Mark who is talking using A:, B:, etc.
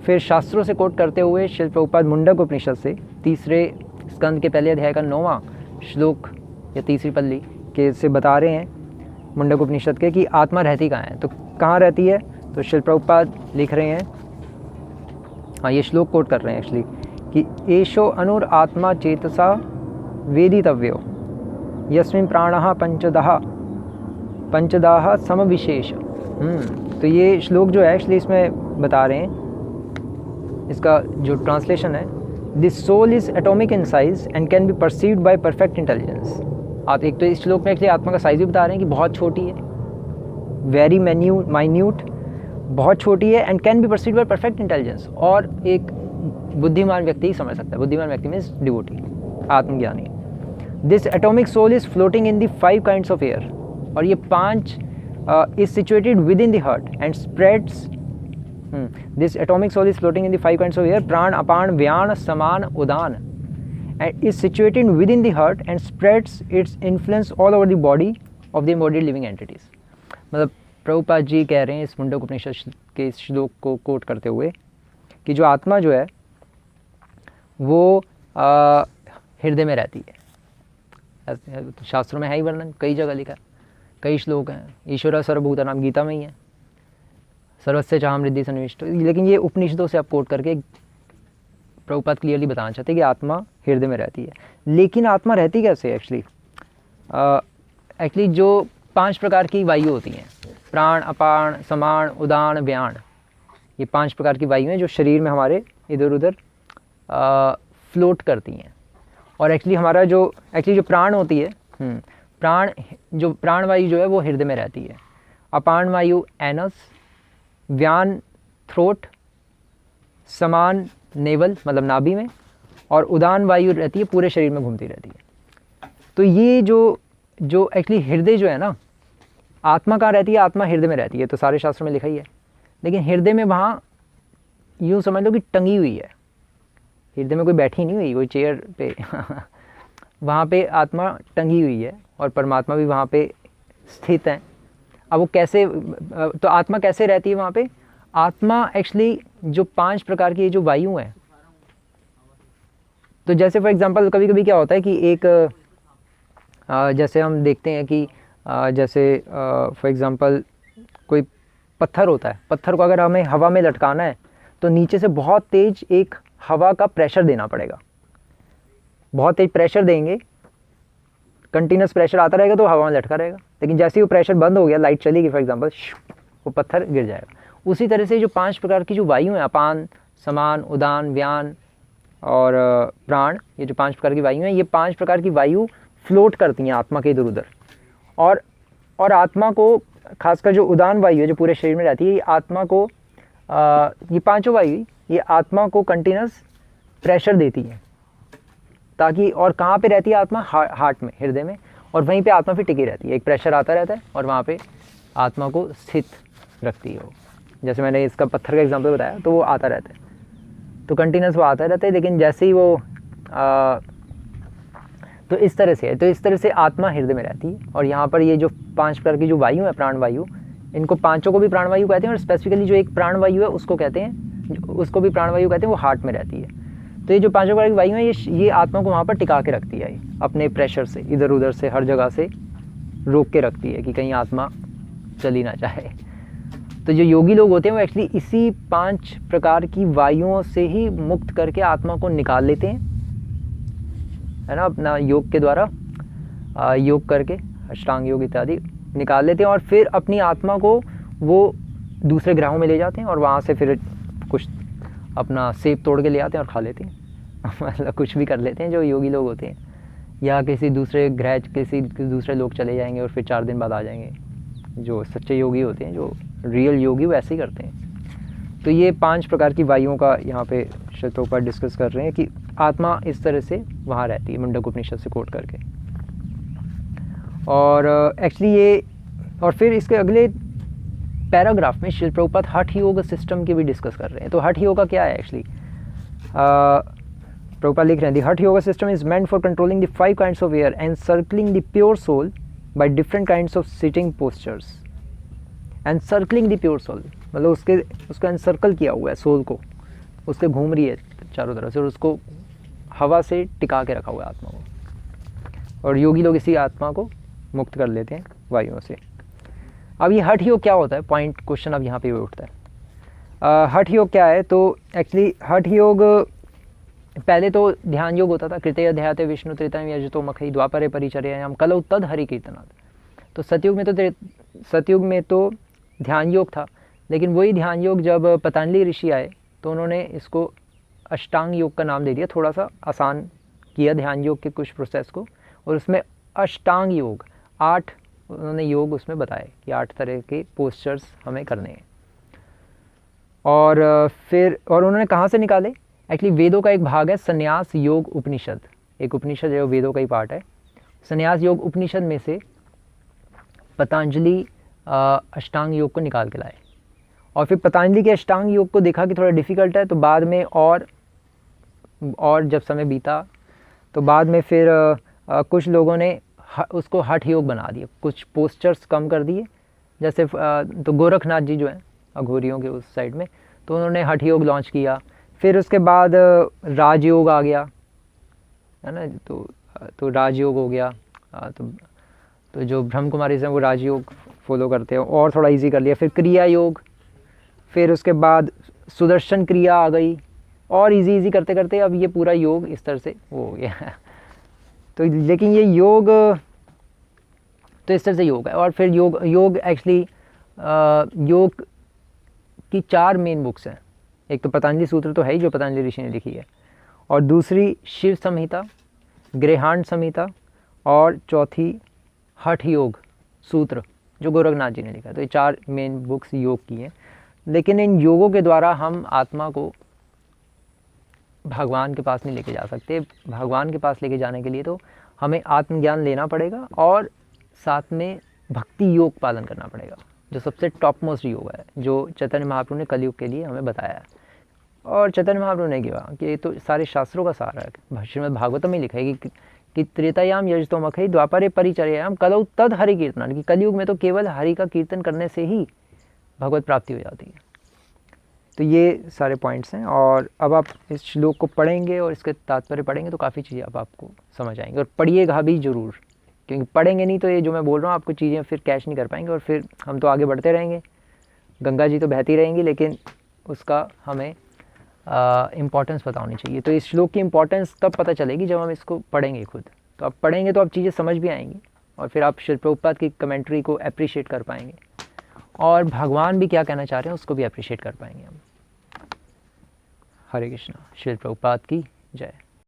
A: फिर शास्त्रों से कोट करते हुए श्रील प्रभुपाद मुंडक उपनिषद से 3 स्कंद के पहले अध्याय का 9वां श्लोक या 3री पल्ली के से बता रहे हैं मुंडक उपनिषद के कि आत्मा रहती कहाँ है। तो कहाँ रहती है, तो श्रील प्रभुपाद लिख रहे हैं, हाँ ये श्लोक कोट कर रहे हैं एक्चुअली, कि एषो अनुर आत्मा चेतसा वेदितव्यो यस्मिन् प्राणः पंचदाह समविशेष। तो ये श्लोक जो है एक्चुअली इसमें बता रहे हैं, इसका जो ट्रांसलेशन है, this soul is atomic in size and can be perceived by perfect intelligence. आप एक तो इस श्लोक में एक्चुअली आत्मा का साइज भी बता रहे हैं कि बहुत छोटी है, वेरी माइन्यूट, बहुत छोटी है, and can be perceived by perfect intelligence, और एक बुद्धिमान व्यक्ति ही समझ सकता है। बुद्धिमान व्यक्ति मीन्स डिवोटी, आत्मज्ञानी। This atomic soul is floating in the 5 kinds of air, और ये 5 is situated within the heart and spreads. This atomic soul is floating in the 5 kinds of air, प्राण, अपान, व्यान, समान, उदान, and is situated within the heart and spreads its influence all over the body of the embodied living entities. मतलब प्रभुपाद जी कह रहे हैं इस मुंडक उपनिषद के इस श्लोक को कोट करते हुए कि जो आत्मा जो है वो हृदय में रहती है। शास्त्रों में है ही वर्णन, कई जगह लिखा है, कई श्लोक हैं। ईश्वर सर्वभूतानां गीता में ही है, सर्वस्य चाहम हृदय सन्निविष्टो। लेकिन ये उपनिषदों से आप कोट करके प्रभुपाद क्लियरली बताना चाहते हैं कि आत्मा हृदय में रहती है। लेकिन आत्मा रहती कैसे एक्चुअली? एक्चुअली जो 5 प्रकार की वायु होती हैं, प्राण, अपान, समान, उदान, व्यान, ये 5 प्रकार की वायु हैं जो शरीर में हमारे इधर उधर फ्लोट करती हैं। और एक्चुअली हमारा जो प्राण होती है, प्राण वायु जो है वो हृदय में रहती है। अपान वायु एनस, व्यान थ्रोट, समान नेवल मतलब नाभि में, और उदान वायु रहती है पूरे शरीर में घूमती रहती है। तो ये जो एक्चुअली हृदय जो है ना, आत्मा कहाँ रहती है? आत्मा हृदय में रहती है, तो सारे शास्त्रों में लिखा ही है। लेकिन हृदय में वहाँ यूँ समझ लो कि टंगी हुई है, हृदय में कोई बैठी नहीं हुई कोई चेयर पे वहाँ पे आत्मा टंगी हुई है और परमात्मा भी वहाँ पे स्थित है। अब वो कैसे, तो आत्मा कैसे रहती है वहाँ पे? आत्मा एक्चुअली जो 5 प्रकार की ये जो वायु हैं, तो जैसे फॉर एग्जांपल कभी कभी क्या होता है कि एक जैसे हम देखते हैं कि जैसे फॉर एग्जांपल कोई पत्थर होता है, पत्थर को अगर हमें हवा में लटकाना है तो नीचे से बहुत तेज एक हवा का प्रेशर देना पड़ेगा। बहुत तेज प्रेशर देंगे, कंटिन्यूस प्रेशर आता रहेगा तो हवा में लटका रहेगा। लेकिन जैसे ही वो प्रेशर बंद हो गया, लाइट चलेगी फॉर एग्जांपल, वो पत्थर गिर जाएगा। उसी तरह से जो 5 प्रकार की जो वायु हैं, अपान, समान, उदान, व्यान और प्राण, ये जो 5 प्रकार की वायु हैं, ये 5 प्रकार की वायु फ्लोट करती हैं आत्मा के इधर उधर। और आत्मा को, खासकर जो उदान वायु है जो पूरे शरीर में रहती है, ये आत्मा को ये 5 वायु ये आत्मा को कंटिन्यूस प्रेशर देती है ताकि, और कहाँ पे रहती है आत्मा? हार्ट में, हृदय में, और वहीं पे आत्मा फिर टिकी रहती है। एक प्रेशर आता रहता है और वहाँ पे आत्मा को स्थित रखती है वो। जैसे मैंने इसका पत्थर का एग्जांपल बताया, तो वो आता रहता है, तो कंटिन्यूस वो आता रहता है। लेकिन जैसे ही वो तो इस तरह से है, तो इस तरह से आत्मा हृदय में रहती है। और यहाँ पर ये जो 5 प्रकार की जो वायु है, प्राण वायु, इनको 5 को भी प्राण वायु कहते हैं, और स्पेसिफिकली जो एक प्राण वायु है उसको कहते हैं, उसको भी प्राण वायु कहते हैं, वो हार्ट में रहती है। तो ये जो 5 प्रकार की वायु है, ये आत्मा को वहाँ पर टिका के रखती है, अपने प्रेशर से, इधर उधर से, हर जगह से रोक के रखती है कि कहीं आत्मा चली ना जाए। तो जो योगी लोग होते हैं वो एक्चुअली इसी 5 प्रकार की वायुओं से ही मुक्त करके आत्मा को निकाल लेते हैं, है ना, अपना योग के द्वारा, योग करके अष्टांग योग इत्यादि निकाल लेते हैं, और फिर अपनी आत्मा को वो दूसरे ग्रहों में ले जाते हैं और वहाँ से फिर कुछ अपना सेब तोड़ के ले आते हैं और खा लेते हैं मतलब कुछ भी कर लेते हैं जो योगी लोग होते हैं, या किसी दूसरे ग्रह, किसी दूसरे लोग चले जाएंगे और फिर 4 दिन बाद आ जाएंगे। जो सच्चे योगी होते हैं, जो रियल योगी, वो ऐसे ही करते हैं। तो ये 5 प्रकार की वायुओं का यहाँ पे श्रील पर डिस्कस कर रहे हैं कि आत्मा इस तरह से वहाँ रहती है, मुंडक उपनिषद से कोट करके। और एक्चुअली ये, और फिर इसके अगले पैराग्राफ में श्रील प्रभुपाद हठ योग सिस्टम की भी डिस्कस कर रहे हैं। तो हठ योगा क्या है एक्चुअली? प्रभुपाद लिख रहे हैं, the hatha yoga system is meant for controlling the 5 kinds of air and circling the pure soul by different kinds of sitting postures and circling the pure soul, मतलब उसको एनसर्कल किया हुआ है सोल को उसके घूम रही है चारों तरफ से, और उसको हवा से टिका के रखा हुआ है आत्मा को, और योगी लोग इसी आत्मा को मुक्त कर लेते हैं वायुओं से। अब ये हठ योग क्या होता है, पॉइंट क्वेश्चन अब यहाँ पे उठता है। हठ योग क्या है, तो एक्चुअली हठ योग पहले तो ध्यान योग होता था, कृतय ध्याते विष्णु त्रितम यजतो मखई द्वापरे परिचर्यायाम कलौ तद हरि कीर्तनात्। तो सतयुग में तो ध्यान योग था, लेकिन वही ध्यान योग जब पतंजलि ऋषि आए तो उन्होंने इसको अष्टांग योग का नाम दे दिया, थोड़ा सा आसान किया ध्यान योग के कुछ प्रोसेस को, और उसमें अष्टांग योग 8 उन्होंने योग उसमें बताए कि 8 तरह के पोस्चर्स हमें करने हैं। और फिर उन्होंने कहाँ से निकाले, एक्चुअली वेदों का एक भाग है संन्यास योग उपनिषद, एक उपनिषद है, वेदों का ही पार्ट है। संन्यास योग उपनिषद में से पतंजलि अष्टांग योग को निकाल के लाए, और फिर पतंजलि के अष्टांग योग को देखा कि थोड़ा डिफ़िकल्ट है, तो बाद में और जब समय बीता तो बाद में फिर कुछ लोगों ने उसको हठ योग बना दिया, कुछ पोस्चर्स कम कर दिए, जैसे तो गोरखनाथ जी जो हैं अघोरियों के उस साइड में, तो उन्होंने हठ योग लॉन्च किया। फिर उसके बाद राजयोग आ गया, है ना, तो राजयोग हो गया। तो जो ब्रह्म कुमारीज़ हैं वो राजयोग फॉलो करते हैं, और थोड़ा इजी कर लिया। फिर क्रिया योग, फिर उसके बाद सुदर्शन क्रिया आ गई, और इजी करते करते अब ये पूरा योग इस तरह से वो हो गया। तो लेकिन ये योग तो इस तरह से योग है। और फिर योग एक्चुअली योग की 4 मेन बुक्स हैं। एक तो पतंजलि सूत्र तो है ही जो पतंजलि ऋषि ने लिखी है, और दूसरी शिव संहिता, गृहांड संहिता, और चौथी हठ योग सूत्र जो गोरखनाथ जी ने लिखा है। तो ये 4 मेन बुक्स योग की हैं। लेकिन इन योगों के द्वारा हम आत्मा को भगवान के पास नहीं लेके जा सकते। भगवान के पास लेके जाने के लिए तो हमें आत्मज्ञान लेना पड़ेगा, और साथ में भक्ति योग पालन करना पड़ेगा, जो सबसे टॉप मोस्ट योग है, जो चैतन्य महाप्रभु ने कलयुग के लिए हमें बताया है। और चैतन्य महाप्रभु ने कहा कि ये तो सारे शास्त्रों का सार है। श्रीमद् भागवतम में लिखा है कि त्रेतायाम यजतो मखई द्वापरे परिचर्यायाम कलौ तद हरि कीर्तन, कि कलयुग में तो केवल हरि का कीर्तन करने से ही भगवत प्राप्ति हो जाती है। तो ये सारे पॉइंट्स हैं, और अब आप इस श्लोक को पढ़ेंगे और इसके तात्पर्य पढ़ेंगे तो काफ़ी चीज़ें अब आपको समझ आएंगी। और पढ़िएगा भी ज़रूर, क्योंकि पढ़ेंगे नहीं तो ये जो मैं बोल रहा हूँ आपको चीज़ें फिर कैच नहीं कर पाएंगे, और फिर हम तो आगे बढ़ते रहेंगे, गंगा जी तो बहती रहेंगी, लेकिन उसका हमें इम्पोर्टेंस पता होनी चाहिए। तो इस श्लोक की इम्पोर्टेंस तब पता चलेगी जब हम इसको पढ़ेंगे खुद। तो आप पढ़ेंगे तो आप चीज़ें समझ भी आएंगी, और फिर आप श्रील प्रभुपाद की कमेंट्री को अप्रिशिएट कर पाएंगे, और भगवान भी क्या कहना चाह रहे हैं उसको भी अप्रिशिएट कर पाएंगे हम। हरे कृष्णा। श्रील प्रभुपाद की जय।